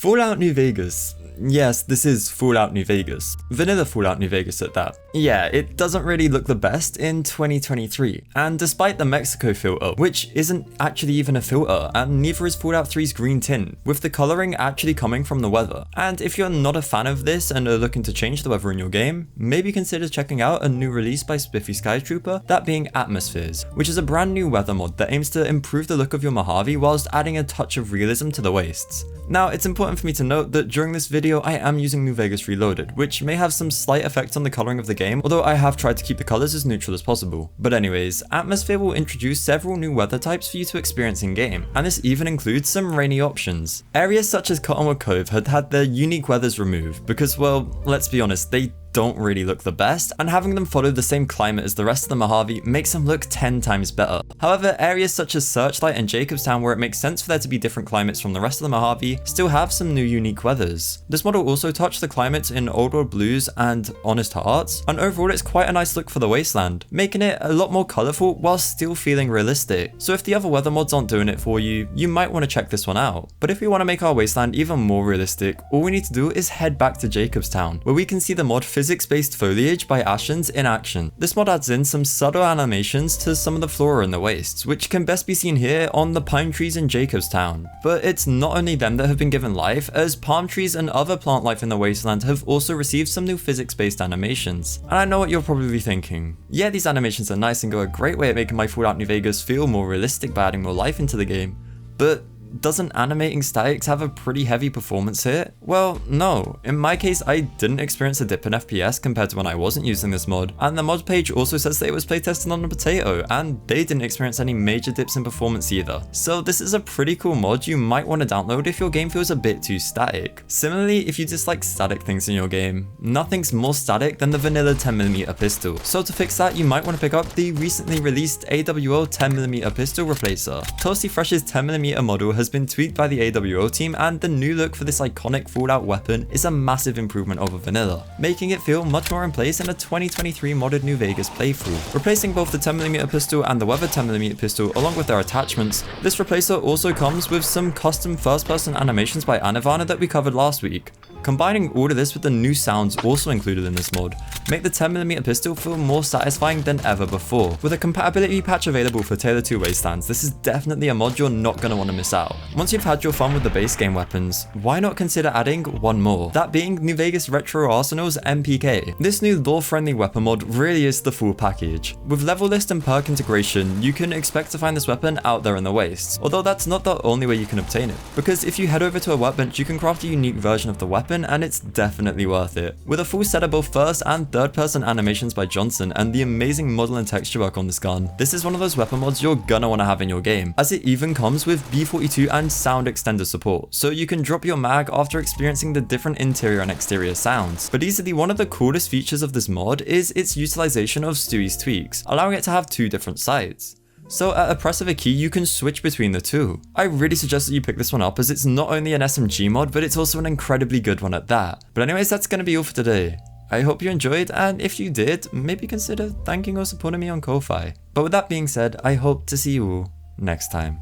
Fallout New Vegas. Yes, this is Fallout New Vegas. Vanilla Fallout New Vegas at that. Yeah, it doesn't really look the best in 2023, and despite the Mexico filter, which isn't actually even a filter, and neither is Fallout 3's green tint, with the colouring actually coming from the weather. And if you're not a fan of this and are looking to change the weather in your game, maybe consider checking out a new release by Spiffyskytrooper, that being Atmospheres, which is a brand new weather mod that aims to improve the look of your Mojave whilst adding a touch of realism to the wastes. Now, it's important for me to note that during this video I am using New Vegas Reloaded, which may have some slight effects on the colouring of the game, although I have tried to keep the colours as neutral as possible. But anyways, Atmosphere will introduce several new weather types for you to experience in game, and this even includes some rainy options. Areas such as Cottonwood Cove had their unique weathers removed because, well, let's be honest, they don't really look the best, and having them follow the same climate as the rest of the Mojave makes them look 10 times better. However, areas such as Searchlight and Jacobstown, where it makes sense for there to be different climates from the rest of the Mojave, still have some new unique weathers. This mod will also touch the climates in Old World Blues and Honest Hearts, and overall it's quite a nice look for the wasteland, making it a lot more colourful while still feeling realistic. So if the other weather mods aren't doing it for you, you might want to check this one out. But if we want to make our wasteland even more realistic, all we need to do is head back to Jacobstown, where we can see the mod Physics-Based Foliage by Ashen's in action. This mod adds in some subtle animations to some of the flora in the wastes, which can best be seen here on the pine trees in Jacobstown. But it's not only them that have been given life, as palm trees and other plant life in the wasteland have also received some new physics-based animations. And I know what you're probably thinking. Yeah, these animations are nice and go a great way at making my Fallout New Vegas feel more realistic by adding more life into the game, but doesn't animating statics have a pretty heavy performance hit? Well, no. In my case, I didn't experience a dip in FPS compared to when I wasn't using this mod, and the mod page also says that it was playtested on a potato, and they didn't experience any major dips in performance either. So this is a pretty cool mod you might want to download if your game feels a bit too static. Similarly, if you dislike static things in your game, nothing's more static than the vanilla 10mm pistol. So to fix that, you might want to pick up the recently released AWO 10mm pistol replacer. Toasty Fresh's 10mm model has been tweaked by the AWO team, and the new look for this iconic Fallout weapon is a massive improvement over vanilla, making it feel much more in place in a 2023 modded New Vegas playthrough. Replacing both the 10mm pistol and the weather 10mm pistol along with their attachments, this replacer also comes with some custom first-person animations by Anim that we covered last week. Combining all of this with the new sounds also included in this mod, make the 10mm pistol feel more satisfying than ever before. With a compatibility patch available for Taylor 2 wastelands, this is definitely a mod you're not going to want to miss out. Once you've had your fun with the base game weapons, why not consider adding one more? That being New Vegas Retro Arsenal's MPK. This new lore-friendly weapon mod really is the full package. With level list and perk integration, you can expect to find this weapon out there in the wastes, although that's not the only way you can obtain it, because if you head over to a workbench, you can craft a unique version of the weapon, and it's definitely worth it. With a full set of both first and third person animations by Johnson and the amazing model and texture work on this gun, this is one of those weapon mods you're gonna want to have in your game, as it even comes with B42 and sound extender support, so you can drop your mag after experiencing the different interior and exterior sounds. But easily one of the coolest features of this mod is its utilization of Stewie's tweaks, allowing it to have two different sides. So at a press of a key, you can switch between the two. I really suggest that you pick this one up, as it's not only an SMG mod, but it's also an incredibly good one at that. But anyways, that's going to be all for today. I hope you enjoyed, and if you did, maybe consider thanking or supporting me on Ko-Fi. But with that being said, I hope to see you all next time.